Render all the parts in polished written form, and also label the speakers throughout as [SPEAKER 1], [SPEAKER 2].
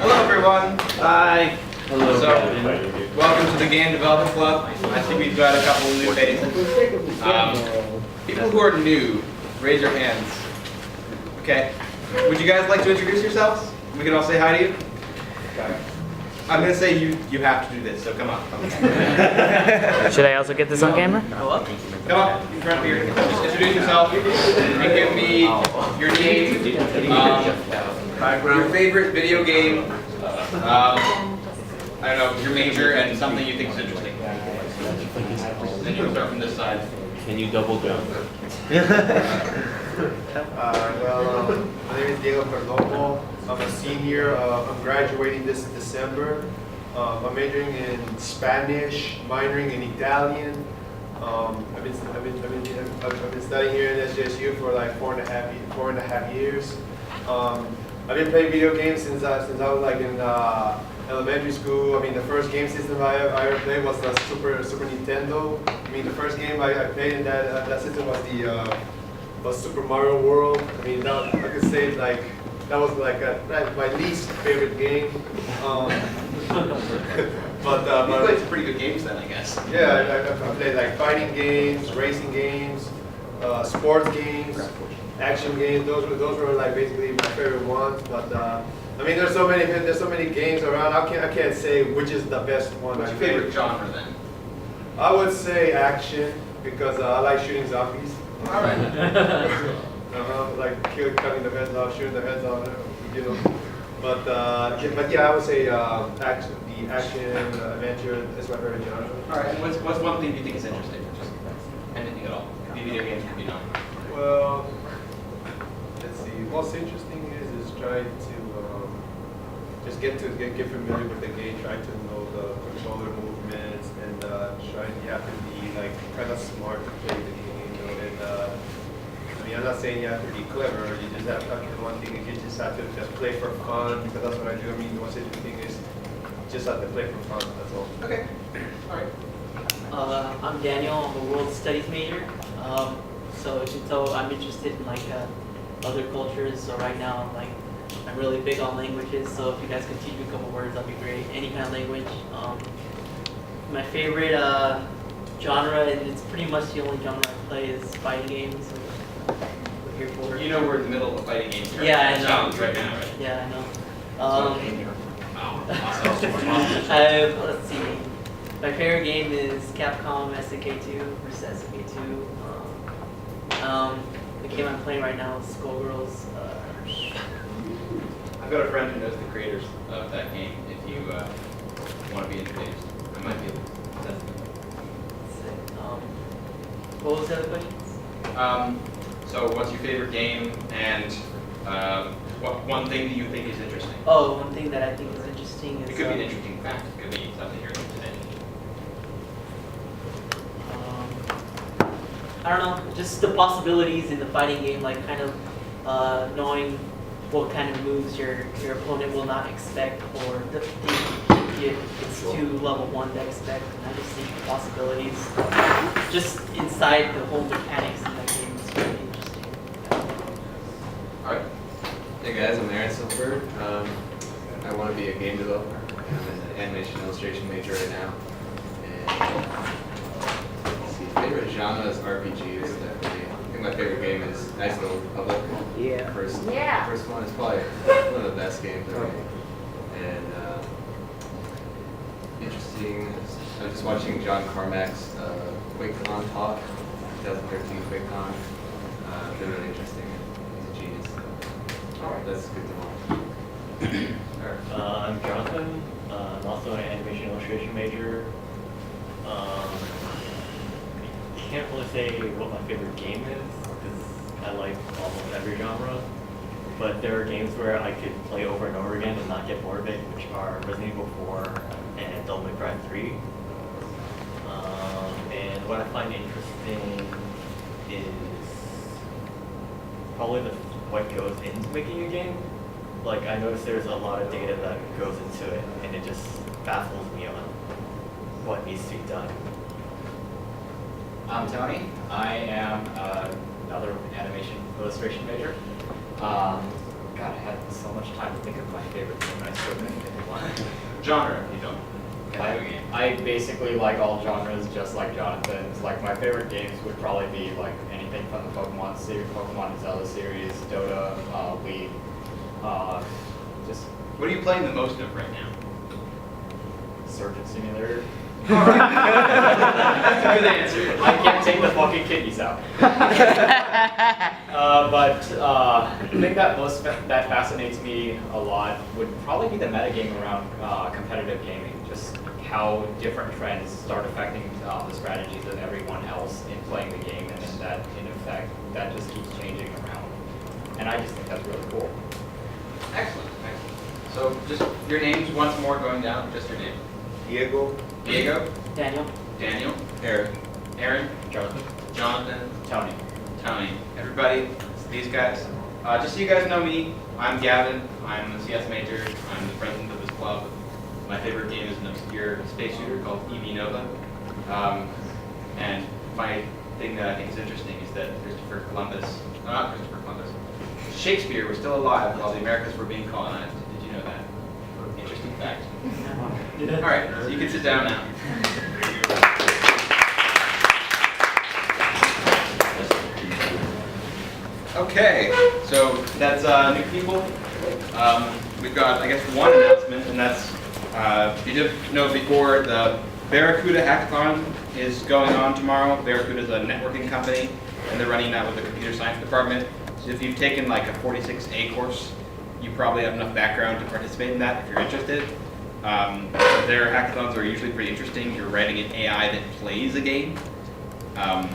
[SPEAKER 1] Hello everyone. Hi.
[SPEAKER 2] Hello.
[SPEAKER 1] So, welcome to the Game Development Club. I think we've got a couple of new faces. People who are new, raise your hands. Okay. Would you guys like to introduce yourselves? We can all say hi to you. Okay. I'm going to say you have to do this, so come on.
[SPEAKER 3] Should I also get this on camera?
[SPEAKER 1] Come on, in front of here. Just introduce yourself and give me your name, your favorite video game, I don't know, your major, and something you think is interesting. Then you can start from this side.
[SPEAKER 2] Can you double jump?
[SPEAKER 4] My name is Diego Perdomo. I'm a senior. I'm graduating this December. I'm majoring in Spanish, minoring in Italian. I've been studying here in SJSU for like 4.5 years. I've been playing video games since I was like in elementary school. I mean, the first game system I ever played was the Super Nintendo. I mean, the first game I played in that system was Super Mario World. I mean, I could say like that was like my least favorite game. But
[SPEAKER 1] You played some pretty good games then, I guess.
[SPEAKER 4] yeah, I played like fighting games, racing games, sports games, action games. Those were like basically my favorite ones. But I mean, there's so many games around. I can't say which is the best one.
[SPEAKER 1] What's your favorite genre then?
[SPEAKER 4] I would say action because I like shooting zombies.
[SPEAKER 1] All right.
[SPEAKER 4] Like cutting the heads off, shooting the heads off, you know. But yeah, I would say action, adventure is my favorite genre.
[SPEAKER 1] All right. And what's one thing you think is interesting? Just anything at all. Could be video games, could be not.
[SPEAKER 4] Well, let's see. What's interesting is try to just get familiar with the game, try to know the controller movements, and you have to be like kind of smart to play the game, you know. And I mean, I'm not saying you have to be clever. You just have to. One thing is you just have to just play for fun, because that's what I do. I mean, what's interesting is just have to play for fun. That's all.
[SPEAKER 1] Okay. All right.
[SPEAKER 5] I'm Daniel. I'm a world studies major. So I'm interested in like other cultures. So right now, I'm really big on languages. So if you guys could teach me a couple words, that'd be great. Any kind of language. My favorite genre, and it's pretty much the only genre I play, is fighting games. So we're here for it.
[SPEAKER 1] You know we're in the middle of a fighting game here.
[SPEAKER 5] Yeah, I know.
[SPEAKER 1] Challenge right now, right?
[SPEAKER 5] Yeah, I know. Let's see. My favorite game is Capcom SNK2 versus SNK2. The game I'm playing right now is Skullgirls.
[SPEAKER 1] I've got a friend who knows the creators of that game. If you want to be introduced, I might be able to.
[SPEAKER 5] What was the other questions?
[SPEAKER 1] So what's your favorite game, and what one thing that you think is interesting?
[SPEAKER 5] Oh, one thing that I think is interesting is
[SPEAKER 1] It could be an interesting fact. It could be something you're interested in.
[SPEAKER 5] I don't know, just the possibilities in the fighting game, like kind of knowing what kind of moves your opponent will not expect, or if it's too level 1 to expect. And I just think the possibilities just inside the whole mechanics in that game is really interesting.
[SPEAKER 1] All right.
[SPEAKER 2] Hey guys, I'm Aaron Silver. I want to be a game developer. I'm an animation illustration major right now. And let's see, favorite genre is RPGs. Definitely. I think my favorite game is Nice Little Republic.
[SPEAKER 3] Yeah.
[SPEAKER 2] First one is probably one of the best games ever made. And interesting. I was just watching John Carmack's QuakeCon talk, 2013 QuakeCon. They're really interesting. He's a genius. So.
[SPEAKER 1] All right.
[SPEAKER 2] That's good to watch.
[SPEAKER 6] I'm Jonathan. I'm also an animation illustration major. I can't really say what my favorite game is because I like almost every genre. But there are games where I could play over and over again and not get bored of it, which are Resident Evil 4 and Devil May Cry 3. And what I find interesting is probably what goes into making a game. Like, I notice there's a lot of data that goes into it, and it just baffles me on what needs to be done.
[SPEAKER 7] I'm Tony. I am another animation illustration major.
[SPEAKER 6] God, I had so much time to think of my favorite game, and I still couldn't think of one.
[SPEAKER 1] Genre, if you don't.
[SPEAKER 6] I basically like all genres, just like Jonathan's. Like my favorite games would probably be like anything from the Pokemon series, Pokemon and Zelda series, Dota, League, just
[SPEAKER 1] What are you playing the most of right now?
[SPEAKER 6] Surgeon Simulator.
[SPEAKER 1] That's a good answer.
[SPEAKER 6] I can't take the fucking kidneys out. But the thing that that fascinates me a lot would probably be the metagame around competitive gaming. Just how different trends start affecting the strategies of everyone else in playing the game, and then that, in effect, that just keeps changing around. And I just think that's really cool.
[SPEAKER 1] Excellent, excellent. So just your names once more going down, just your name.
[SPEAKER 4] Diego.
[SPEAKER 1] Diego,
[SPEAKER 5] Daniel.
[SPEAKER 1] Daniel,
[SPEAKER 2] Eric.
[SPEAKER 1] Aaron,
[SPEAKER 6] Jonathan.
[SPEAKER 1] Jonathan,
[SPEAKER 6] Tony.
[SPEAKER 1] Tony. Everybody, it's these guys. Just so you guys know me, I'm Gavin. I'm a CS major. I'm the president of this club. My favorite game is an obscure space shooter called EV Nova. And my thing that I think is interesting is that not Christopher Columbus, Shakespeare was still alive while the Americas were being colonized. Did you know that? Interesting fact. All right, so you can sit down now. Okay, so that's new people. We've got, I guess, one announcement, and that's, you didn't know before, the Barracuda Hackathon is going on tomorrow. Barracuda is a networking company, and they're running that with the computer science department. So if you've taken like a 46A course, you probably have enough background to participate in that if you're interested. Their hackathons are usually pretty interesting. You're writing an AI that plays a game. And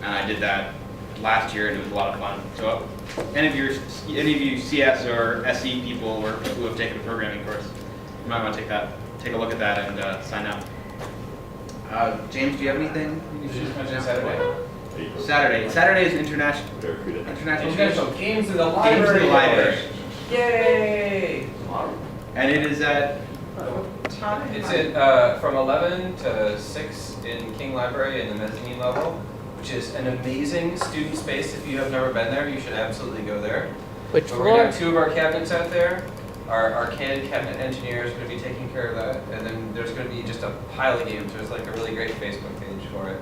[SPEAKER 1] I did that last year, and it was a lot of fun. So any of you CS or SE people or who have taken a programming course, you might want to take a look at that and sign up. James, do you have anything?
[SPEAKER 7] You just mentioned Saturday.
[SPEAKER 1] Saturday is international
[SPEAKER 7] International Games in the
[SPEAKER 1] Games
[SPEAKER 7] Library.
[SPEAKER 1] in the Library.
[SPEAKER 7] Yay!
[SPEAKER 1] And it is at what time?
[SPEAKER 7] It's at from 11 to 6 in King Library in the mezzanine level, which is an amazing student space. If you have never been there, you should absolutely go there.
[SPEAKER 3] Which
[SPEAKER 7] But we're going to have
[SPEAKER 3] floor?
[SPEAKER 7] 2 of our cabinets out there. Our CAD cabinet engineer is going to be taking care of that. And then there's going to be just a pile of games. There's like a really great Facebook page for it.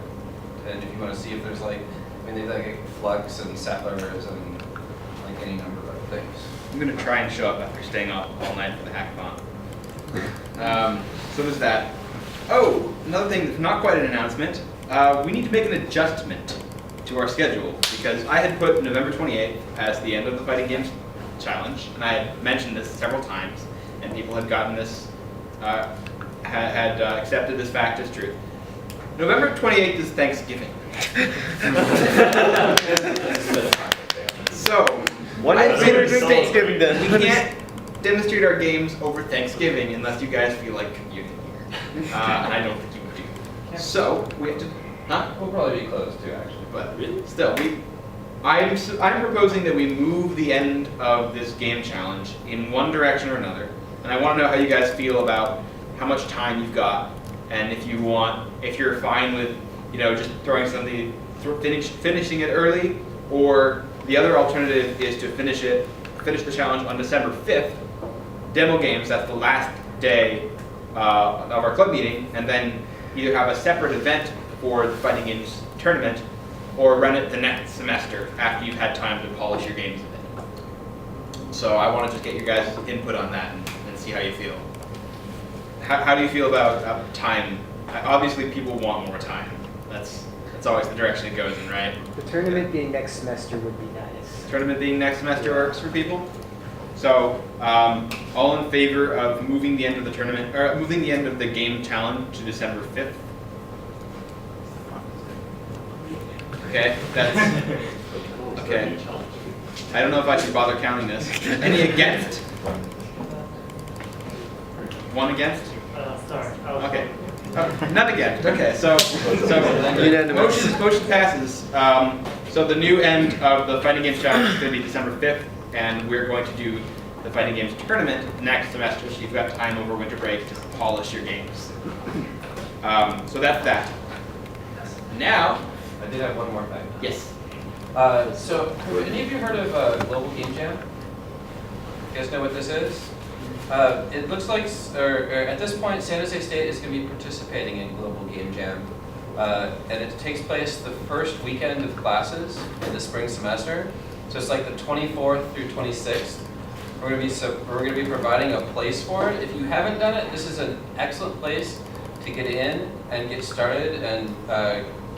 [SPEAKER 7] And if you want to see if there's like, they've like Flux and Settlers and like any number of other things.
[SPEAKER 1] I'm going to try and show up after staying up all night for the hackathon. So there's that. Oh, another thing that's not quite an announcement. We need to make an adjustment to our schedule because I had put November 28th as the end of the Fighting Games Challenge, and I had mentioned this several times, and people had gotten this, had accepted this fact as truth. November 28th is Thanksgiving. So, I made a mistake. We can't demonstrate our games over Thanksgiving unless you guys feel like commuting here. And I don't think you would do. So, we have to, huh?
[SPEAKER 7] We'll probably be closed too, actually.
[SPEAKER 1] But still, I'm proposing that we move the end of this game challenge in one direction or another. And I want to know how you guys feel about how much time you've got. And if you're fine with, just throwing something, finishing it early, or the other alternative is to finish the challenge on December 5th, demo games, that's the last day of our club meeting, and then either have a separate event for the Fighting Games tournament, or run it the next semester after you've had time to polish your games a bit. So I want to just get your guys' input on that and see how you feel. How do you feel about time? Obviously, people want more time. That's always the direction it goes in, right?
[SPEAKER 8] The tournament being next semester would be nice.
[SPEAKER 1] Tournament being next semester works for people. So, all in favor of moving the end of the tournament, or moving the end of the game challenge to December 5th? Okay, that's okay. I don't know if I should bother counting this. Any against? One against?
[SPEAKER 5] Sorry.
[SPEAKER 1] Okay. None against. Okay, so motion passes. So the new end of the Fighting Games Challenge is going to be December 5th, and we're going to do the Fighting Games Tournament next semester, so you've got time over winter break to polish your games. So that's that. Now,
[SPEAKER 7] I did have one more thing.
[SPEAKER 1] yes.
[SPEAKER 7] So, have any of you heard of Global Game Jam? You guys know what this is? It looks like, or at this point, San Jose State is going to be participating in Global Game Jam. And it takes place the first weekend of classes in the spring semester. So it's like the 24th through 26th. We're going to be providing a place for it. If you haven't done it, this is an excellent place to get in and get started and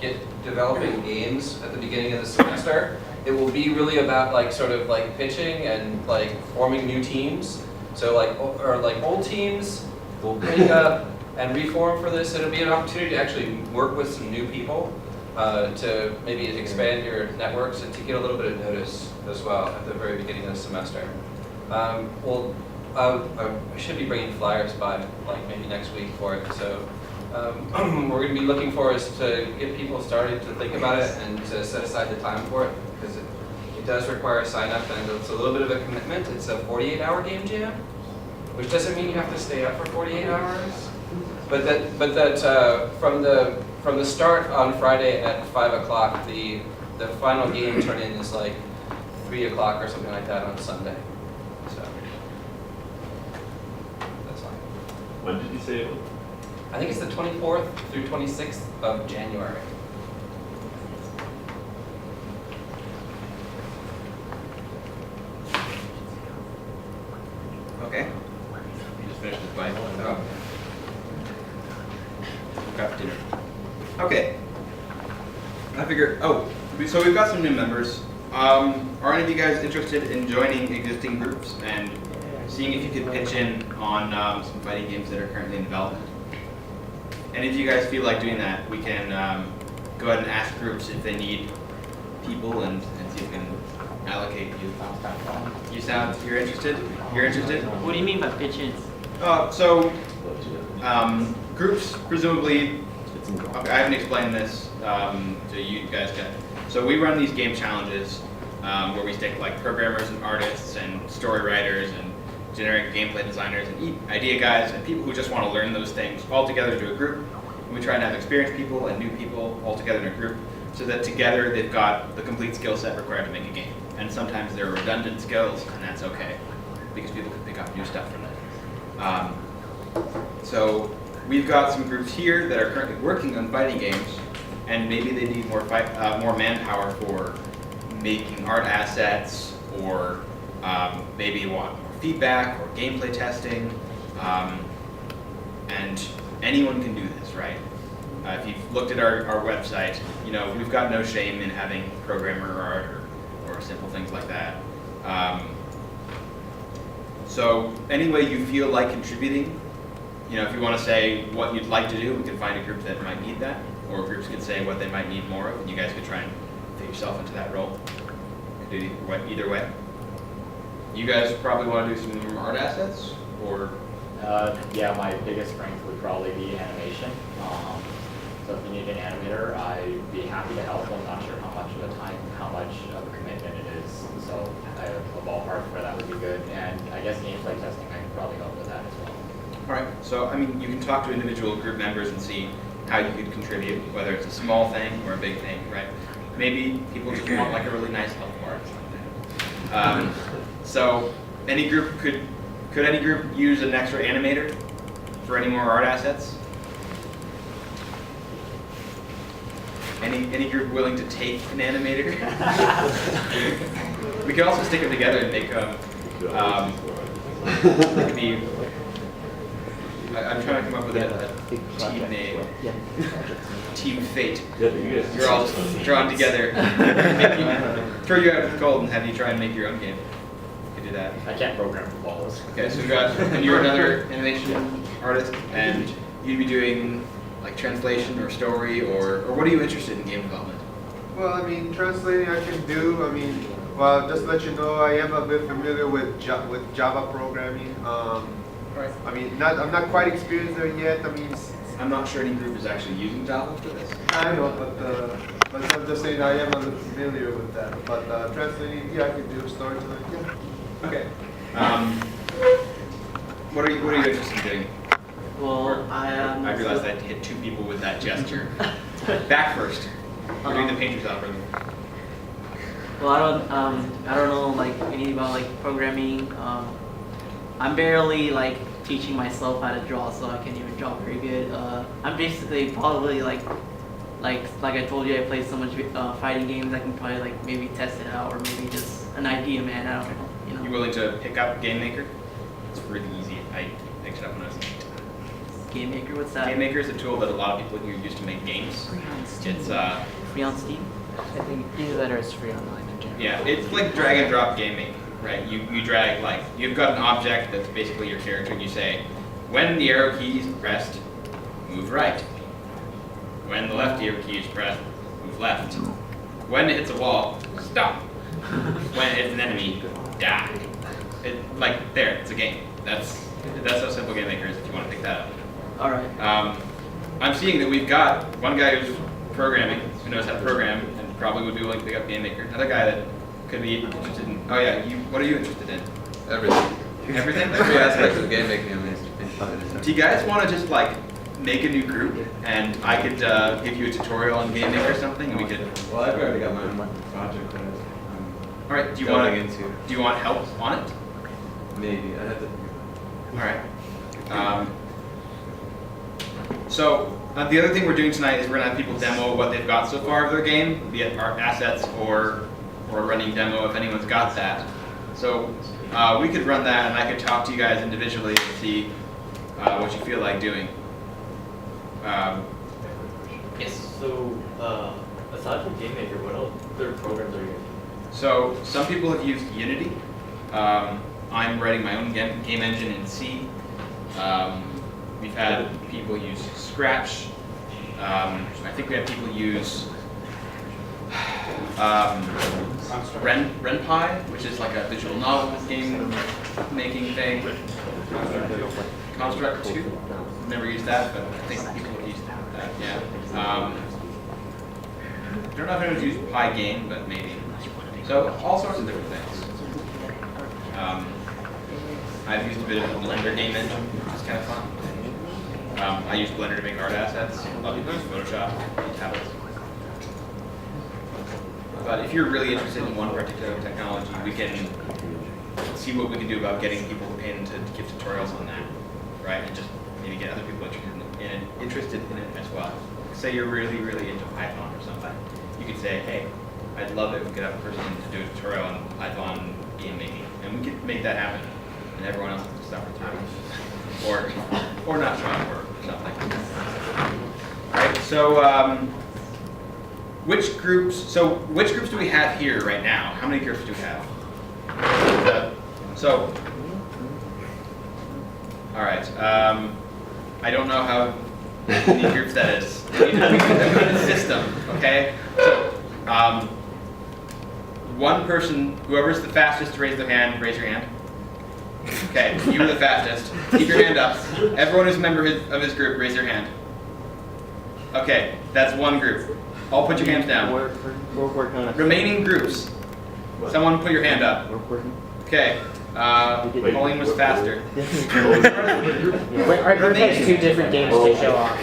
[SPEAKER 7] get developing games at the beginning of the semester. It will be really about like sort of like pitching and like forming new teams. So like old teams will break up and reform for this. It'll be an opportunity to actually work with some new people to maybe expand your networks and to get a little bit of notice as well at the very beginning of the semester. I should be bringing flyers by like maybe next week for it. So we're going to be looking for is to get people started to think about it and to set aside the time for it because it does require a sign up and it's a little bit of a commitment. It's a 48-hour game jam, which doesn't mean you have to stay up for 48 hours. But that from the start on Friday at 5 o'clock, the final game turn-in is like 3 o'clock or something like that on Sunday. So that's fine.
[SPEAKER 9] When did you say it was?
[SPEAKER 7] I think it's the 24th through 26th of January.
[SPEAKER 1] Okay. You just finished this bite. Oh. Got dinner. Okay. I figure. Oh, so we've got some new members. Are any of you guys interested in joining existing groups and seeing if you could pitch in on some fighting games that are currently in development? And if you guys feel like doing that, we can go ahead and ask groups if they need people and see if we can allocate you. You're interested? You're interested?
[SPEAKER 5] What do you mean by pitch-ins?
[SPEAKER 1] Groups presumably, okay, I haven't explained this to you guys yet. So we run these game challenges where we stick like programmers and artists and story writers and generic gameplay designers and idea guys and people who just want to learn those things all together into a group. And we try and have experienced people and new people all together in a group so that together they've got the complete skill set required to make a game. And sometimes there are redundant skills, and that's okay because people can pick up new stuff from that. So we've got some groups here that are currently working on fighting games, and maybe they need more manpower for making art assets, or maybe want more feedback or gameplay testing. And anyone can do this, right? If you've looked at our website, you know we've got no shame in having programmer art or simple things like that. So any way you feel like contributing, you know, if you want to say what you'd like to do, we can find a group that might need that, or groups could say what they might need more of, and you guys could try and fit yourself into that role. You could do either way. You guys probably want to do some art assets, or?
[SPEAKER 10] Yeah, my biggest strength would probably be animation. So if you need an animator, I'd be happy to help. I'm not sure how much of a time, how much of a commitment it is. So I have a ballpark where that would be good. And I guess gameplay testing, I could probably help with that as well.
[SPEAKER 1] All right, so I mean, you can talk to individual group members and see how you could contribute, whether it's a small thing or a big thing, right? Maybe people just want like a really nice health bar or something. So any group could any group use an extra animator for any more art assets? Any group willing to take an animator? We can also stick them together and make it could be. I'm trying to come up with a team name. Team Fate. You're all just drawn together. Throw you out of the cold and have you try and make your own game. You could do that.
[SPEAKER 10] I can't program for balls.
[SPEAKER 1] Okay, so and you're another animation artist, and you'd be doing like translation or story, or what are you interested in game development?
[SPEAKER 4] Well, I mean, translating I can do. I mean, well, just to let you know, I am a bit familiar with Java programming.
[SPEAKER 1] Right.
[SPEAKER 4] I mean, I'm not quite experienced there yet. I mean,
[SPEAKER 1] I'm not sure any group is actually using Java for this.
[SPEAKER 4] I know, but I'm just saying I am a little familiar with that. But translating, yeah, I can do storytelling. Yeah.
[SPEAKER 1] Okay. What are you interested in doing?
[SPEAKER 5] Well, I
[SPEAKER 1] realized I had to hit two people with that gesture. Back first. We're doing the painter's algorithm.
[SPEAKER 5] Well, I don't know like anything about like programming. I'm barely like teaching myself how to draw, so I can't even draw very good. I'm basically probably like I told you, I play so much fighting games. I can probably like maybe test it out, or maybe just an idea, man. I don't know. You
[SPEAKER 1] You
[SPEAKER 5] know.
[SPEAKER 1] willing to pick up Game Maker? It's really easy. I picked it up when I was
[SPEAKER 5] Game Maker, what's that?
[SPEAKER 1] Game Maker is a tool that a lot of people use to make games.
[SPEAKER 3] Free on Steam.
[SPEAKER 1] It's
[SPEAKER 5] Free on Steam.
[SPEAKER 3] I think either that or it's free online in general.
[SPEAKER 1] yeah, it's like drag and drop game making, right? You drag like you've got an object that's basically your character, and you say, when the arrow key is pressed, move right. When the left arrow key is pressed, move left. When it hits a wall, stop. When it hits an enemy, die. Like there, it's a game. That's how simple Game Maker is. If you want to pick that up.
[SPEAKER 5] All right.
[SPEAKER 1] I'm seeing that we've got one guy who's programming, who knows how to program, and probably would be willing to pick up Game Maker. Another guy that could be interested in. Oh yeah, what are you interested in?
[SPEAKER 2] Everything.
[SPEAKER 1] Everything.
[SPEAKER 2] Every aspect of game making I'm interested
[SPEAKER 1] Do you guys want to just like make a new group, and I could give you a tutorial on Game Maker or something, and we could.
[SPEAKER 2] Well, I've already got my project that
[SPEAKER 1] All right. Do you
[SPEAKER 2] delving
[SPEAKER 1] want
[SPEAKER 2] into.
[SPEAKER 1] Do you want help on it?
[SPEAKER 2] Maybe. I'd have to.
[SPEAKER 1] All right. So the other thing we're doing tonight is we're gonna have people demo what they've got so far of their game, be it art assets or running demo if anyone's got that. So we could run that, and I could talk to you guys individually and see what you feel like doing. Yes.
[SPEAKER 6] So, aside from Game Maker, what other programs are you using?
[SPEAKER 1] So some people have used Unity. I'm writing my own game engine in C. We've had people use Scratch. I think we have people use RenPy, which is like a visual novel game making thing. Construct 2. I've never used that, but I think people have used that. Yeah. I don't know if anyone's used Pygame, but maybe. So all sorts of different things. I've used a bit of the Blender game engine, which is kind of fun. I use Blender to make art assets. A lot of people use Photoshop, tablets. But if you're really interested in one particular technology, we can see what we can do about getting people in to give tutorials on that, right? And just maybe get other people interested in it as well. Say you're really, really into Python or something. You could say, hey, I'd love it if we could have a person to do a tutorial on Python game making, and we could make that happen, and everyone else can suffer through it, or not show up or something. All right. So which groups do we have here right now? How many groups do we have? All right. I don't know how many groups that is. We need a system, okay? So, one person, whoever's the fastest to raise their hand, raise your hand. Okay, you were the fastest. Keep your hand up. Everyone who's a member of his group, raise your hand. Okay, that's one group. All put your hands down.
[SPEAKER 6] We're working on it.
[SPEAKER 1] Remaining groups. Someone put your hand up. Okay. Pauline was faster.
[SPEAKER 8] Wait, our group has two different games to show off.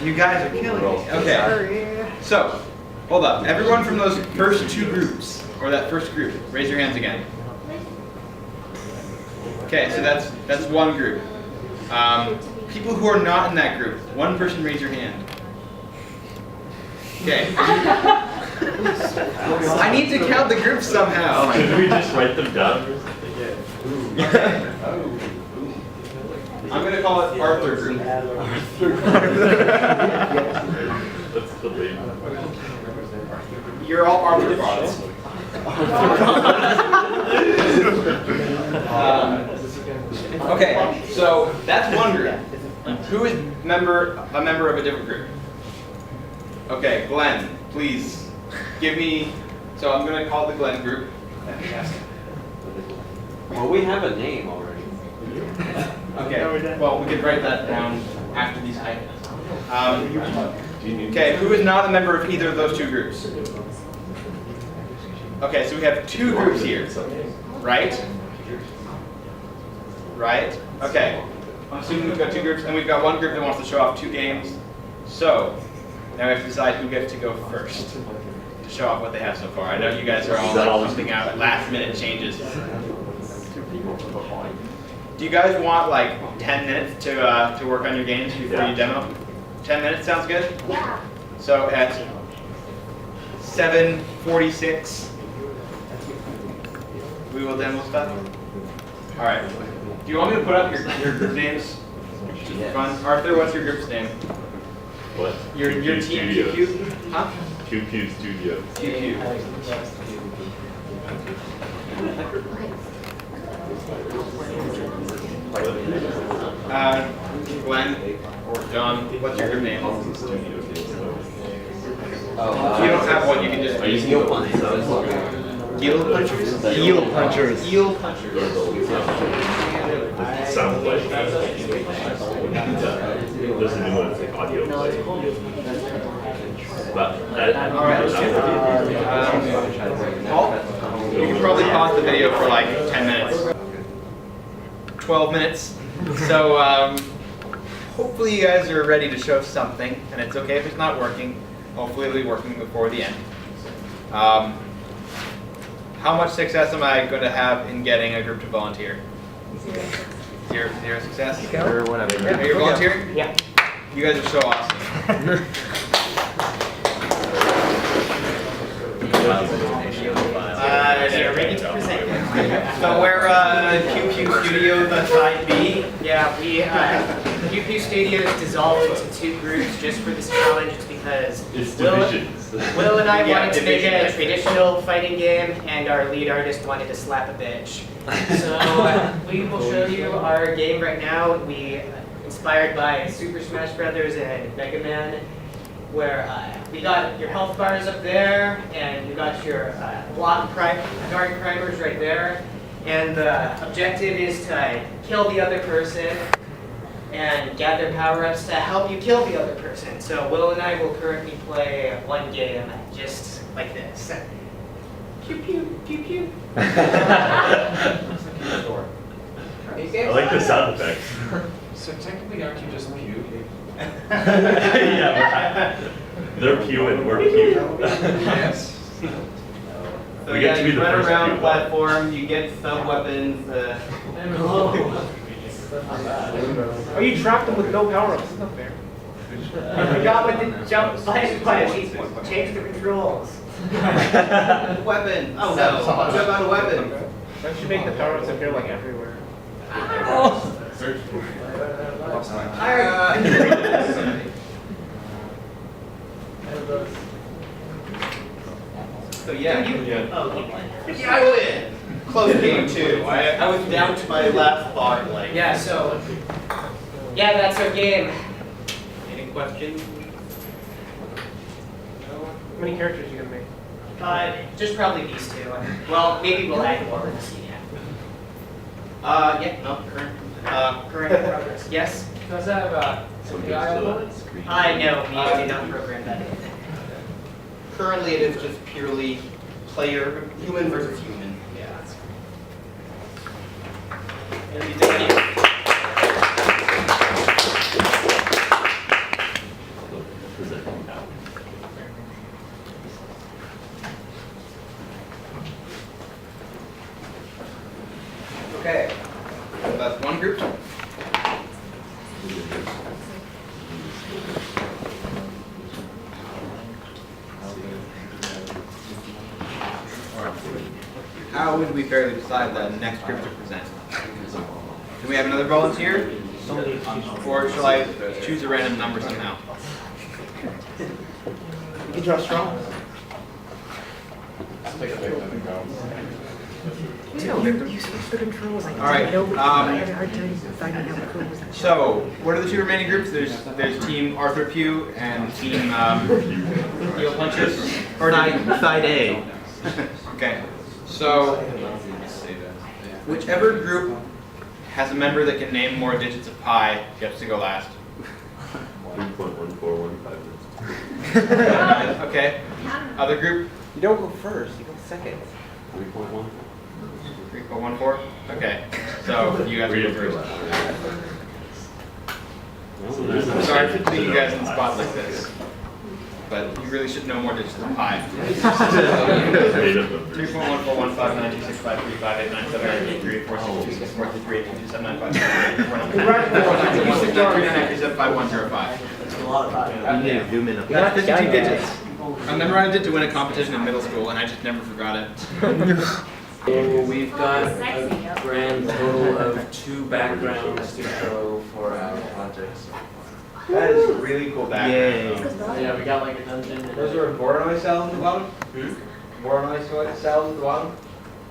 [SPEAKER 1] You guys are killing me. Okay. So, hold up. Everyone from those first two groups, or that first group, raise your hands again. Okay, so that's one group. People who are not in that group, one person raise your hand. Okay. I need to count the groups somehow.
[SPEAKER 6] Should we just write them down or something?
[SPEAKER 1] Okay. I'm gonna call it Arthur Group.
[SPEAKER 6] That's the name.
[SPEAKER 1] You're all Arthur bots. Okay, so that's one group. Who is a member of a different group? Okay, Glenn, please give me. So I'm gonna call it the Glenn group.
[SPEAKER 9] Well, we have a name already.
[SPEAKER 1] Okay. Well, we could write that down after these items. Okay, who is not a member of either of those two groups? Okay, so we have two groups here, right? Right? Okay. I'm assuming we've got two groups, and we've got one group that wants to show off two games. So, now we have to decide who gets to go first. to show off what they have so far. I know you guys are all like pumping out last minute changes. Do you guys want like 10 minutes to work on your games before you demo? 10 minutes sounds good?
[SPEAKER 11] Yeah.
[SPEAKER 1] So at 7:46, we will demo stuff. All right. Do you want me to put up your group names? Just for fun. Arthur, what's your group's name?
[SPEAKER 12] What?
[SPEAKER 1] Your team
[SPEAKER 12] Studios.
[SPEAKER 1] QQ? Huh?
[SPEAKER 12] QQ Studios.
[SPEAKER 1] QQ. Glenn or John, what's your group name? You don't have one, you can just use Eel Punchers. Eel Punchers?
[SPEAKER 8] Eel punchers.
[SPEAKER 1] Eel Punchers.
[SPEAKER 12] Sounds like there's a new one, it's like audio play. But that,
[SPEAKER 1] Alright, Paul, you can probably pause the video for like 10 minutes. 12 minutes. So hopefully you guys are ready to show something, and it's okay if it's not working. Hopefully it'll be working before the end. How much success am I going to have in getting a group to volunteer? Zero success?
[SPEAKER 8] Or whatever.
[SPEAKER 1] Are you volunteering?
[SPEAKER 8] Yeah.
[SPEAKER 1] You guys are so awesome.
[SPEAKER 13] So we're QQ Studios on side B.
[SPEAKER 8] Yeah, we UP Studios dissolved into 2 groups just for this challenge. It's because
[SPEAKER 12] it's divisions.
[SPEAKER 8] Will and I
[SPEAKER 1] Yeah,
[SPEAKER 8] wanted to make
[SPEAKER 1] division.
[SPEAKER 8] a traditional fighting game, and our lead artist wanted to slap a bitch. So we will show you our game right now. We inspired by Super Smash Brothers and Mega Man, where we got your health bars up there, and you got your guard primers right there. And the objective is to kill the other person and gather power-ups to help you kill the other person. So Will and I will currently play one game just like this. Pew pew, pew pew.
[SPEAKER 12] I like the sound effects.
[SPEAKER 2] So technically, aren't you just Pew?
[SPEAKER 12] Yeah, they're Pew and we're Pew.
[SPEAKER 2] Yes. So
[SPEAKER 12] We get to be the
[SPEAKER 2] you run
[SPEAKER 12] first
[SPEAKER 2] around
[SPEAKER 12] Pew.
[SPEAKER 2] platform, you get sub-weapons.
[SPEAKER 8] Oh, you trapped them with no power-ups. That's not fair. I forgot what the jump button was. Change the controls.
[SPEAKER 2] Weapon. Oh no, jump out a weapon.
[SPEAKER 8] Don't you make the power-ups appear like everywhere?
[SPEAKER 12] Search for
[SPEAKER 2] So yeah,
[SPEAKER 8] Yeah,
[SPEAKER 2] I win. Close game too. I was down to my last bar. Like.
[SPEAKER 8] yeah, so, yeah, that's our game.
[SPEAKER 2] Any questions?
[SPEAKER 8] How many characters are you gonna make? Just probably these 2. Well, maybe we'll add more. We'll see, yeah.
[SPEAKER 2] Yeah. No, current.
[SPEAKER 8] Current in progress. Yes?
[SPEAKER 3] Does that have
[SPEAKER 12] some
[SPEAKER 8] I know, we did not program that in.
[SPEAKER 2] Currently, it is just purely player, human versus human.
[SPEAKER 8] Yeah.
[SPEAKER 1] Okay. So that's one group. How would we fairly decide the next group to present? Can we have another volunteer? Or shall I choose a random number somehow?
[SPEAKER 8] You can draw strong.
[SPEAKER 11] You switch the controls.
[SPEAKER 1] All right.
[SPEAKER 11] I had a hard time finding out what was that.
[SPEAKER 1] So, what are the 2 remaining groups? There's Team Arthur Pugh and Team Eel Punchers. Or
[SPEAKER 2] Side A.
[SPEAKER 1] Okay. So, whichever group has a member that can name more digits of pi gets to go last.
[SPEAKER 12] 3.1415.
[SPEAKER 1] Okay. Other group?
[SPEAKER 8] You don't go first, you go second.
[SPEAKER 12] 3.1.
[SPEAKER 1] 3.14? Okay. So, you have to go first. I'm sorry for putting you guys in the spot like this. but you really should know more digits than pi. 3.141592653589783464795. That's 52 digits. I memorized it to win a competition in middle school, and I just never forgot it.
[SPEAKER 9] So we've got a grand total of 2 backgrounds to show for our projects.
[SPEAKER 2] That is a really cool background.
[SPEAKER 3] Yeah, we got like a dungeon.
[SPEAKER 2] Those are Voronoi cells at the bottom? Voronoi cells at the bottom?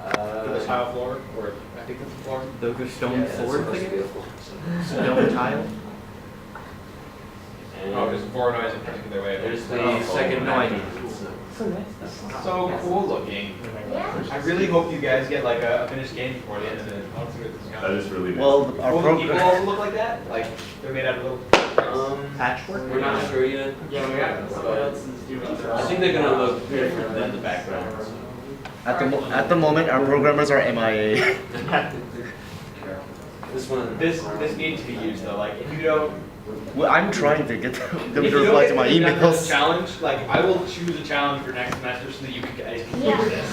[SPEAKER 1] With the tile floor, or I think that's the floor.
[SPEAKER 9] Those are stone
[SPEAKER 2] floor
[SPEAKER 9] things?
[SPEAKER 3] Stone tile.
[SPEAKER 1] Oh, there's Voronoi in a particular way.
[SPEAKER 9] There's the second background.
[SPEAKER 2] So cool looking. I really hope you guys get like a finished game before the end of it.
[SPEAKER 12] That is really nice.
[SPEAKER 4] Well, our
[SPEAKER 2] Will the people
[SPEAKER 4] program.
[SPEAKER 2] also look like that? Like they're made out of little
[SPEAKER 9] Patchwork? We're not sure yet.
[SPEAKER 3] Yeah, we got someone else is doing
[SPEAKER 9] I think they're gonna look different than the backgrounds.
[SPEAKER 4] At the moment, our programmers are MIA.
[SPEAKER 9] This one.
[SPEAKER 2] This needs to be used though. Like if you don't,
[SPEAKER 4] Well, I'm trying to get them
[SPEAKER 2] if
[SPEAKER 4] to
[SPEAKER 2] you don't
[SPEAKER 4] reply
[SPEAKER 2] get
[SPEAKER 4] to my
[SPEAKER 2] something done for this
[SPEAKER 4] emails.
[SPEAKER 2] challenge, like I will choose a challenge for next semester so that you guys can do this.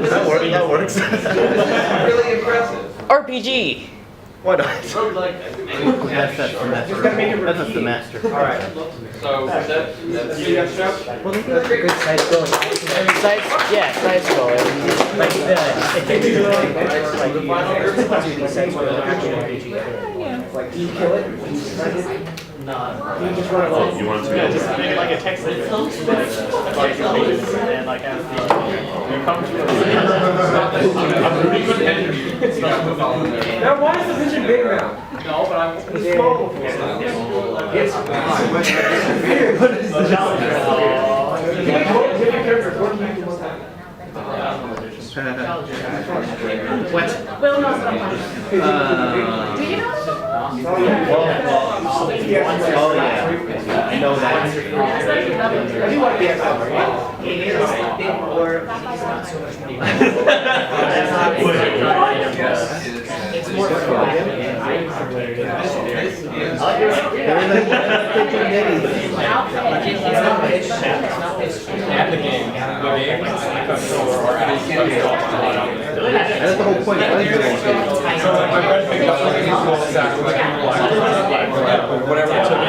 [SPEAKER 4] That works.
[SPEAKER 2] Really impressive.
[SPEAKER 3] RPG.
[SPEAKER 4] Why not?
[SPEAKER 2] That's a semester. All right. So that's you got show. That's great.
[SPEAKER 3] Good side scrolling. Yeah, side scrolling. Like the side scrolling action RPG.
[SPEAKER 2] Like you kill it.
[SPEAKER 3] No. You just run it like
[SPEAKER 12] You want to
[SPEAKER 3] yeah, just make it like a text editor. And like as the you come to
[SPEAKER 2] Now why is the vision big now? No, but I'm small before. Yes.
[SPEAKER 11] What? Will knows about that. Do you know?
[SPEAKER 4] Oh yeah, I know that.
[SPEAKER 8] I do want to be a cover. It is a bit more, it's not so much money. It's more fun.
[SPEAKER 1] And the game.
[SPEAKER 4] That's the whole point.
[SPEAKER 1] Whatever it took.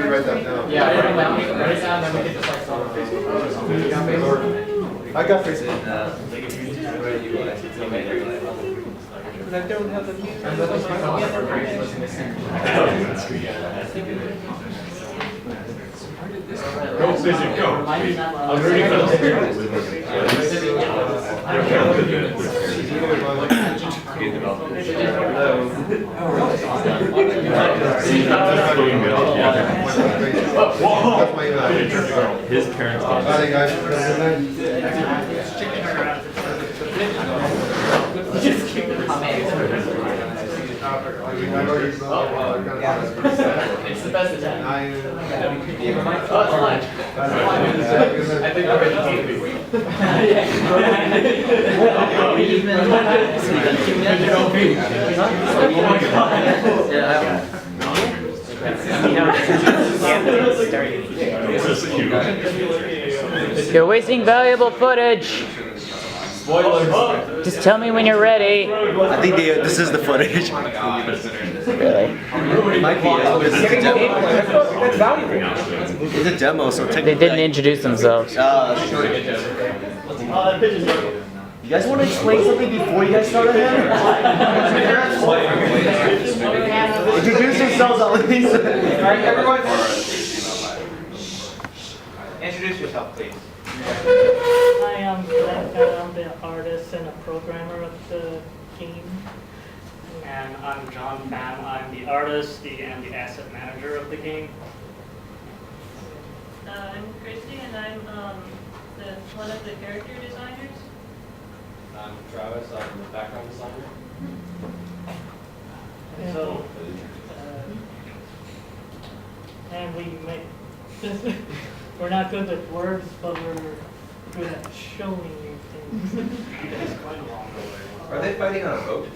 [SPEAKER 4] Write that down.
[SPEAKER 3] Yeah, write it down, then we can just like solve it.
[SPEAKER 4] I got Facebook.
[SPEAKER 2] I don't have the music.
[SPEAKER 12] Go, Vision, go. I'm ready for His parents.
[SPEAKER 3] Just keep the It's the best attack.
[SPEAKER 2] I think I'm ready to
[SPEAKER 3] You're wasting valuable footage. Just tell me when you're ready.
[SPEAKER 4] I think this is the footage.
[SPEAKER 3] Really?
[SPEAKER 4] Might be. It's a demo, so
[SPEAKER 3] They
[SPEAKER 4] technically.
[SPEAKER 3] didn't introduce themselves.
[SPEAKER 4] You guys want to explain something before you guys start ahead? Introduce yourselves at least.
[SPEAKER 2] All right, everyone. Introduce yourself, please.
[SPEAKER 14] Hi, I'm Glenn. I'm the artist and a programmer of the game. And I'm John Pham. I'm the artist and the asset manager of the game.
[SPEAKER 15] I'm Christy, and I'm one of the character designers.
[SPEAKER 6] I'm Travis, I'm the background designer.
[SPEAKER 14] So, and we make, we're not good with words, but good at showing you things. It's quite a long way.
[SPEAKER 7] Are they fighting on a boat?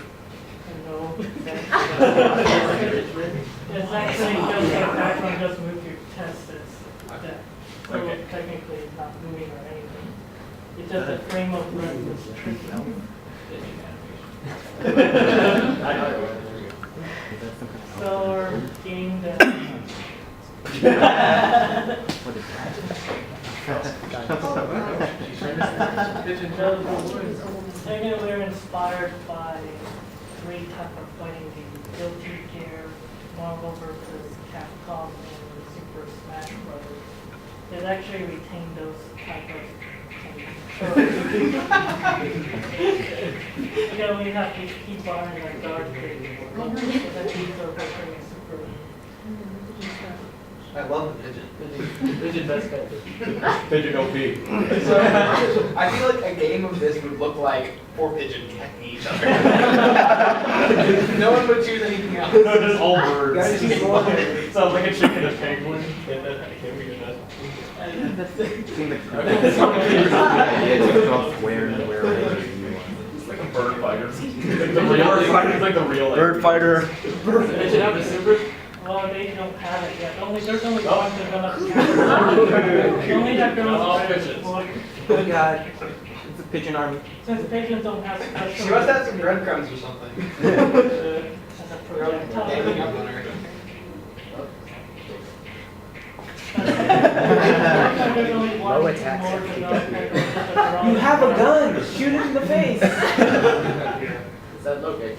[SPEAKER 14] No. It's actually just a background, just move your tests.
[SPEAKER 7] Okay.
[SPEAKER 14] So technically it's not moving or anything. It's just a frame of reference tricky. So our game that Again, we're inspired by three types of fighting games: Guilty Gear, Marvel vs. Capcom, and Super Smash Bros. It actually retained those type of things. Yeah, we have to keep buying our guard things. So that these are very super.
[SPEAKER 7] I love the pigeon.
[SPEAKER 3] Pigeon best guy.
[SPEAKER 12] Pigeon OP.
[SPEAKER 3] So, I feel like a game of this would look like 4 pigeons attacking each other. No one would choose anything else.
[SPEAKER 12] No, just all birds.
[SPEAKER 3] Gotta choose one.
[SPEAKER 12] Sounds like a chicken and a penguin. And then I can't be that. It's like a bird fighter. It's like the real fighter. It's like the real.
[SPEAKER 3] Bird fighter.
[SPEAKER 14] They should have a super. Well, they don't have it yet. There's only one developed character. Only that girl.
[SPEAKER 12] All pigeons.
[SPEAKER 3] Oh my god. It's a pigeon army.
[SPEAKER 14] Since pigeons don't have special.
[SPEAKER 13] She must have some breadcrumbs or something.
[SPEAKER 14] As a projectile.
[SPEAKER 13] Ganging up on her.
[SPEAKER 14] There's only one
[SPEAKER 3] Low attack.
[SPEAKER 14] more developed character.
[SPEAKER 3] You have a gun! Shoot it in the face!
[SPEAKER 10] Is that okay?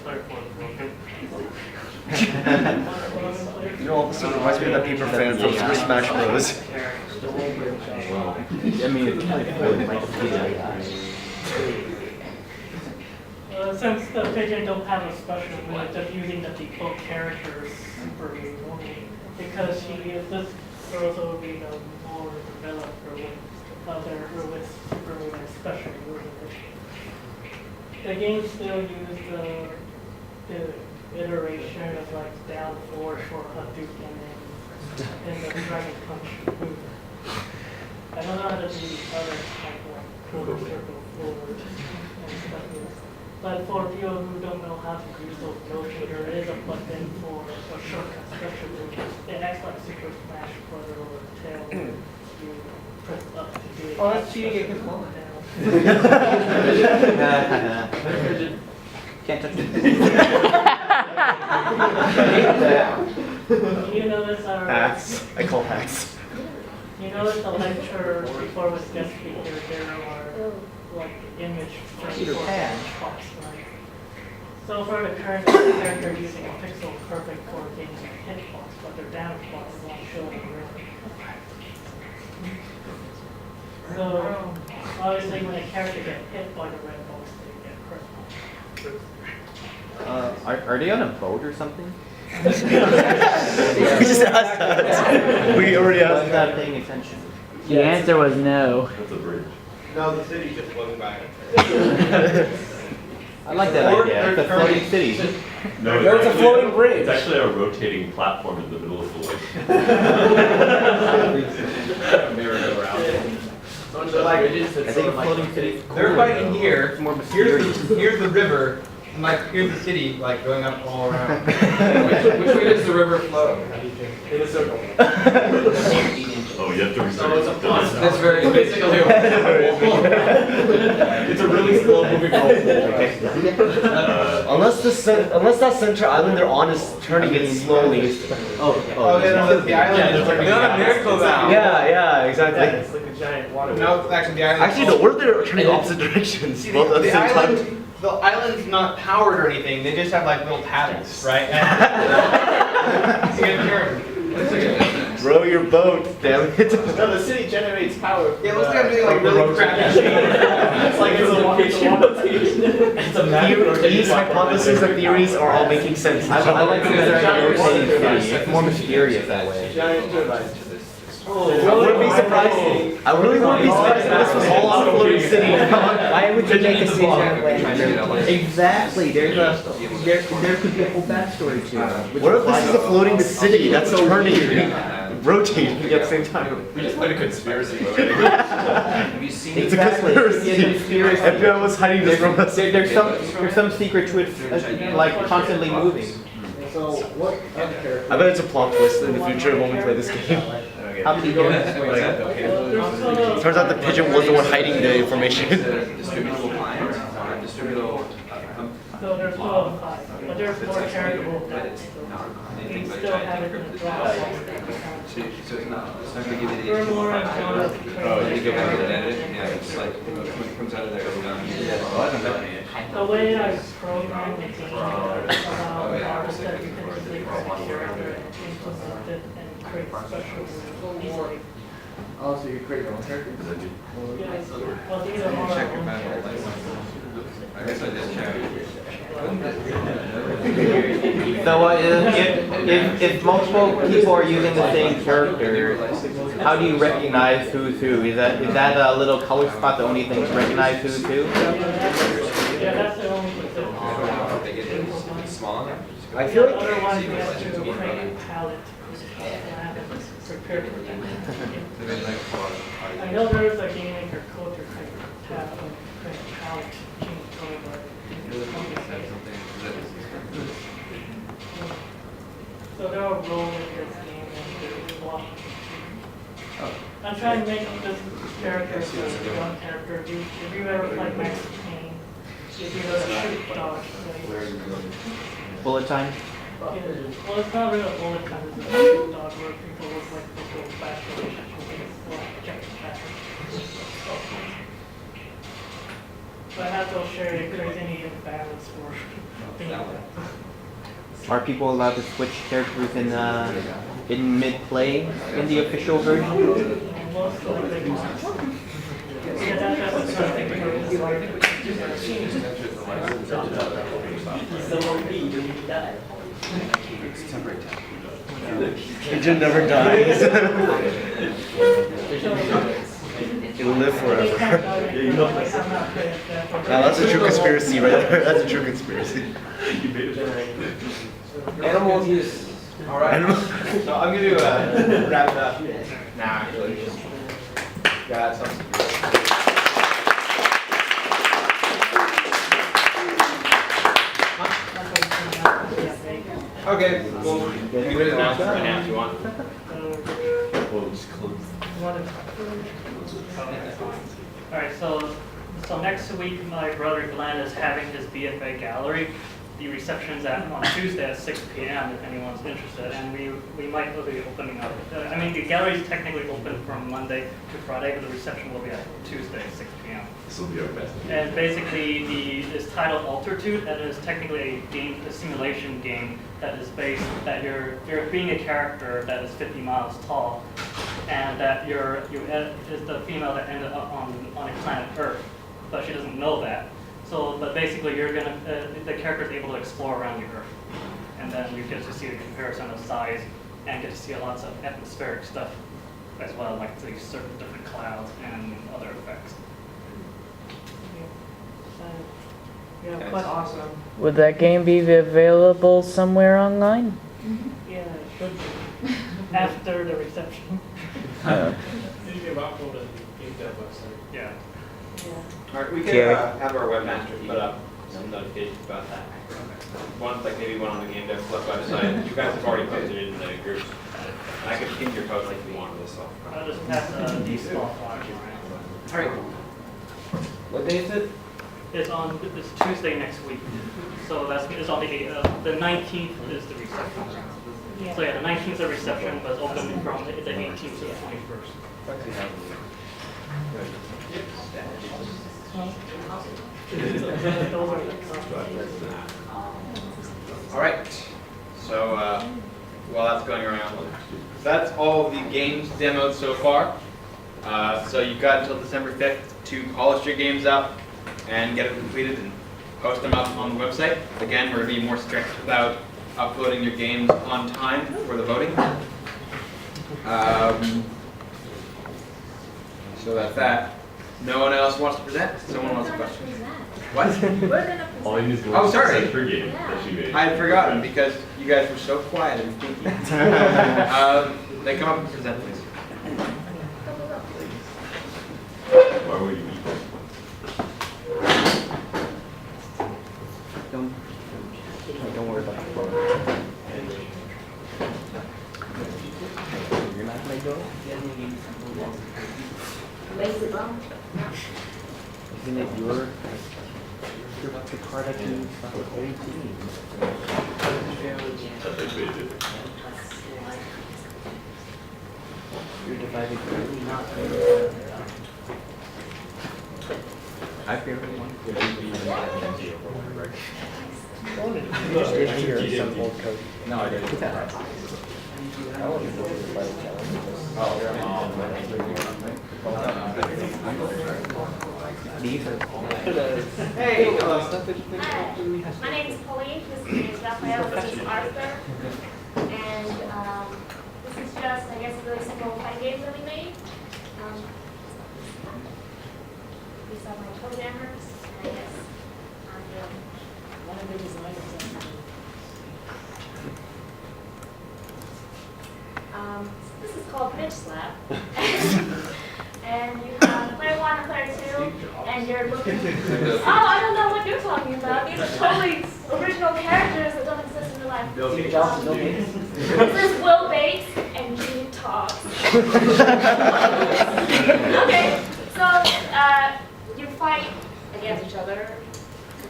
[SPEAKER 3] You know, all of a sudden reminds me of that paper fan from Super Smash Bros.
[SPEAKER 10] I mean, it's kind of like
[SPEAKER 14] Since the pigeon don't have a special move, just using the default character's super move only, because she is this also be the more developed or with super move and special move. The game still use the iteration of like down forward for Hadouken and the Dragon Punch move. I don't know how to do the other type like quarter circle forward and stuff. But for people who don't know how to use those motions, there is a button for a shortcut special move. It acts like Super Smash Bros. Or Tail. You press up to do it.
[SPEAKER 3] Oh, that's cheating against one. Can't touch it.
[SPEAKER 14] You notice our
[SPEAKER 3] Hacks. I call hacks.
[SPEAKER 14] You notice the lecture before with guest speaker, there are like image
[SPEAKER 3] Peter Pan.
[SPEAKER 14] spots, right? So for the current character using a pixel perfect for getting a hitbox, but their damage box is not showing really. So obviously when a character gets hit by the red box, they get crit.
[SPEAKER 3] Are they on a boat or something? We just asked that. We already asked that. Not paying attention.
[SPEAKER 10] The answer was no.
[SPEAKER 12] That's a bridge.
[SPEAKER 4] No, the city's just floating by.
[SPEAKER 3] I like that idea. It's a floating city.
[SPEAKER 12] No,
[SPEAKER 3] There's a floating bridge.
[SPEAKER 12] It's actually a rotating platform in the middle of the lake.
[SPEAKER 3] I think a floating city.
[SPEAKER 13] They're fighting here.
[SPEAKER 3] It's more mysterious.
[SPEAKER 13] Here's the river. And like here's the city, like going up all around.
[SPEAKER 7] Which way does the river flow?
[SPEAKER 13] In a circle.
[SPEAKER 12] Oh, you have to
[SPEAKER 13] So
[SPEAKER 12] research.
[SPEAKER 13] it's a pond.
[SPEAKER 7] That's very basically.
[SPEAKER 12] It's a really slow moving
[SPEAKER 3] Unless that center island they're on is turning it slowly.
[SPEAKER 13] Oh, yeah, no, the island is turning.
[SPEAKER 7] They're on a miracle now.
[SPEAKER 3] Yeah, exactly.
[SPEAKER 13] It's like a giant water. No, actually the island.
[SPEAKER 3] Actually, the word they're turning opposite directions.
[SPEAKER 13] See,
[SPEAKER 3] Both at the same time.
[SPEAKER 13] the island's not powered or anything. They just have like little paddles, right? You get a turn.
[SPEAKER 3] Row your boat, damn it.
[SPEAKER 13] No, the city generates power. Yeah, it looks like I'm doing like really crappy shit. It's like it's a
[SPEAKER 3] These hypotheses and theories are all making sense. I like that they're in a rotating city. It's more mysterious that way.
[SPEAKER 13] Giant turbines.
[SPEAKER 3] I wouldn't be surprised. I really wouldn't be surprised if this was all on a floating city.
[SPEAKER 16] Why would you make a city that way? Exactly. There could be a whole backstory to it.
[SPEAKER 3] What if this is a floating city that's turning? rotating at the same time.
[SPEAKER 2] We just played a conspiracy movie.
[SPEAKER 7] Have you seen
[SPEAKER 3] It's a conspiracy. FBI was hiding this from us.
[SPEAKER 13] There's some secret to it, like constantly moving.
[SPEAKER 4] So what other character?
[SPEAKER 3] I bet it's a plot twist in the future when we play this game.
[SPEAKER 13] How many
[SPEAKER 7] Go
[SPEAKER 13] games?
[SPEAKER 7] ahead. What's that?
[SPEAKER 3] Turns out the pigeon was the one hiding the information.
[SPEAKER 7] Distributable client, distributable.
[SPEAKER 14] So there's 4 of 5, but there's more charitable that we still have it in the draft.
[SPEAKER 7] So it's not going to give you the.
[SPEAKER 14] We're more in front of
[SPEAKER 7] Oh, you go back and edit it, yeah, it's like, when it comes out of there, it's done.
[SPEAKER 14] the way I program the game allows artists that you can easily create a character and implement it and create special easily.
[SPEAKER 4] Oh, so you create your own characters?
[SPEAKER 14] Yeah, well, these are more.
[SPEAKER 7] Check your manual license. I guess I just checked.
[SPEAKER 13] So if multiple people are using the same character, how do you recognize who's who? Is that a little color spot the only thing to recognize who's who?
[SPEAKER 14] Yeah, that's the only thing.
[SPEAKER 7] Small.
[SPEAKER 4] I feel like
[SPEAKER 14] Otherwise, we have to create a palette prepared for them. I know there's a game maker code to create a tab and create a palette, change color, but so there are roles in this game and there's one. I'm trying to make this character into one character. If you ever played Max Payne, if you know the shoot dodge,
[SPEAKER 13] Bullet time?
[SPEAKER 14] well, it's not really a bullet time, it's a shoot dodge where people look like they go fast relationship with check the pattern. But I have to share if there's any imbalance for things like that.
[SPEAKER 13] Are people allowed to switch characters in mid-play in the official version?
[SPEAKER 14] Most likely not. Yeah, that's something
[SPEAKER 3] Pigeon never dies. It'll live forever. Now that's a true conspiracy right there. That's a true conspiracy.
[SPEAKER 4] animal abuse.
[SPEAKER 1] All right. So I'm going to wrap it up.
[SPEAKER 4] Nah, actually, just got something.
[SPEAKER 1] Okay, well, you can do it now.
[SPEAKER 10] Right now, if you want.
[SPEAKER 14] Alright, so next week my brother Glenn is having his BFA gallery. The reception's on Tuesday at 6 p.m. if anyone's interested, and we might be opening up. I mean, the gallery is technically open from Monday to Friday, but the reception will be at Tuesday at 6 p.m.
[SPEAKER 12] This will be our best.
[SPEAKER 14] And basically, it's titled Altitude, and it is technically a simulation game that is based that you're being a character that is 50 miles tall, and that you is the female that ended up on a planet Earth, but she doesn't know that. So, but basically, you're gonna the character is able to explore around the Earth, and then you get to see the comparison of size, and get to see lots of atmospheric stuff as well, like these certain different clouds and other effects.
[SPEAKER 8] That's awesome.
[SPEAKER 16] Would that game be available somewhere online?
[SPEAKER 14] Yeah, it should be. After the reception.
[SPEAKER 12] Usually about the game dev website.
[SPEAKER 14] Yeah.
[SPEAKER 1] Alright, we can have our webmaster put up some notifications about that. One, like maybe one on the Game Dev Club website. You guys have already posted it in the groups. And I could pin your post if you want this off.
[SPEAKER 14] I'll just pass these small flags around.
[SPEAKER 1] Alright. What day is it?
[SPEAKER 14] It's Tuesday next week. So it's on the 19th is the reception. So yeah, the 19th is the reception, but it's open from the 18th to the 21st.
[SPEAKER 1] All right. So while that's going around, that's all the games demoed so far. So you've got until December 5th to polish your games up and get them completed and post them up on the website. Again, we're going to be more strict about uploading your games on time for the voting. So that's that. No one else wants to present? Someone wants a question? What? Oh, sorry. I had forgotten because you guys were so quiet and thinking. They come up and present, please.
[SPEAKER 12] Why would you eat?
[SPEAKER 13] Don't worry about the floor. You're not gonna go?
[SPEAKER 11] Lazy bum.
[SPEAKER 13] Isn't it your the card I can use for the whole team? You're divided clearly not. I barely won.
[SPEAKER 10] You just did hear some old code.
[SPEAKER 13] No, I didn't.
[SPEAKER 10] I wasn't able to play the
[SPEAKER 13] These are
[SPEAKER 8] Hey,
[SPEAKER 11] Hi, my name is Pauline, this is Raphael, this is Arthur, and this is just, I guess, a really simple fighting game that we made. These are my programmers, and I guess I'm one of the designers. This is called Bitch Slap. And you have player 1 and player 2, and you're looking. Oh, I don't know what you're talking about. These are totally original characters that don't exist in real life.
[SPEAKER 13] Steve Jobs, Bill Gates.
[SPEAKER 11] This is Will Bates and Judy Talks. Okay, so you fight against each other.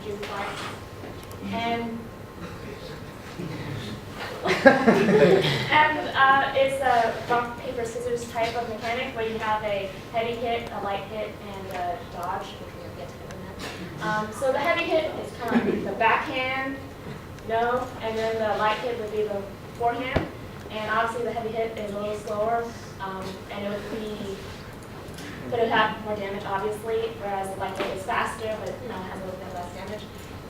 [SPEAKER 11] You fight, and it's a rock, paper, scissors type of mechanic where you have a heavy hit, a light hit, and a dodge, which we'll get to in a minute. So the heavy hit is kind of the backhand, no, and then the light hit would be the forehand. And obviously the heavy hit is a little slower, and it would have more damage, obviously, whereas the light hit is faster, but has a little bit less damage.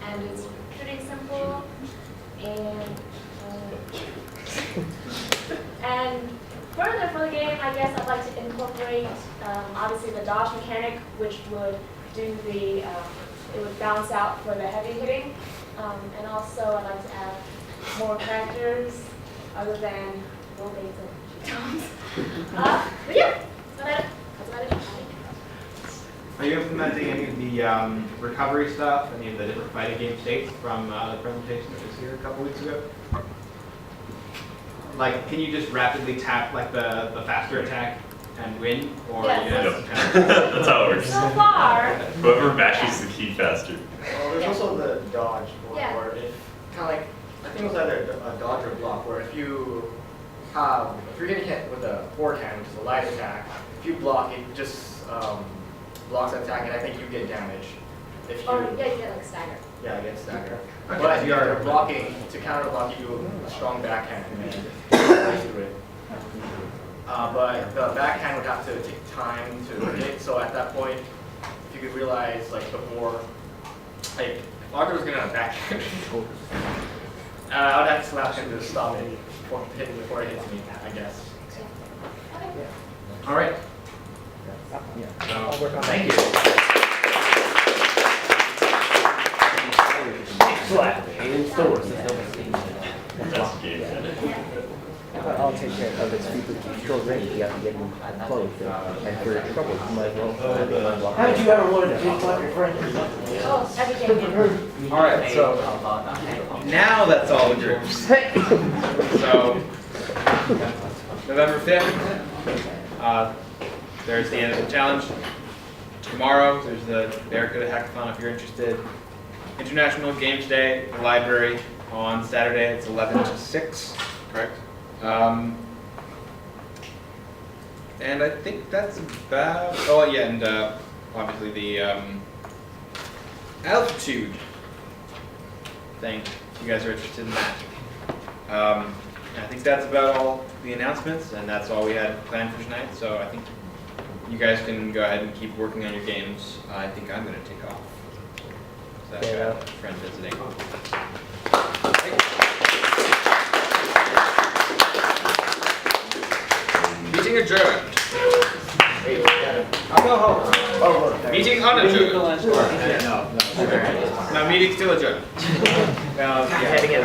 [SPEAKER 11] And it's pretty simple, and further for the game, I guess I'd like to incorporate obviously the dodge mechanic, which would do the it would balance out for the heavy hitting, and also I'd like to add more characters other than Will Bates and Tom's. But yeah, that's about it.
[SPEAKER 1] Are you implementing any of the recovery stuff, any of the different fighting game states from the presentation that was here a couple weeks ago? Like, can you just rapidly tap like the faster attack and win, or
[SPEAKER 11] Yes.
[SPEAKER 9] That's how it works.
[SPEAKER 11] So far.
[SPEAKER 9] Whoever mashes the key faster.
[SPEAKER 10] Well, there's also the dodge one,
[SPEAKER 11] Yeah.
[SPEAKER 10] where if kind of like I think it was either a dodge or a block, where if you're getting hit with a forehand, which is a light attack, if you block, it just blocks that attack, and I think you get damage. If you
[SPEAKER 11] Or you get like a stagger.
[SPEAKER 10] yeah, get stagger.
[SPEAKER 1] Okay.
[SPEAKER 10] But if you're blocking, to counter block, you do a strong backhand and then play through it. But the backhand would have to take time to hit. So at that point, if you could realize like before, like if Arthur was gonna backhand, I would have to slap him to stop it before it hits me, I guess.
[SPEAKER 1] All right.
[SPEAKER 10] I'll work on that.
[SPEAKER 1] Thank you.
[SPEAKER 9] That's game.
[SPEAKER 10] I'll take care of it. Short range, you have to get them close. And for trouble, you might well.
[SPEAKER 16] Haven't you ever wanted to pick up your friend?
[SPEAKER 11] Oh, everything.
[SPEAKER 1] All right. So now that's all the groups. So November 5th. There's the end of the challenge. Tomorrow, there's the Barracuda Hackathon if you're interested. International Games Day at the library on Saturday. It's 11 to 6, correct? And I think that's about, oh yeah, and obviously the altitude thing, if you guys are interested in that. I think that's about all the announcements, and that's all we had planned for tonight, so I think you guys can go ahead and keep working on your games. I think I'm going to take off. So I've got a friend visiting. Meeting adjourned. Meeting unadjourned. No, meeting still adjourned.
[SPEAKER 10] Heading in.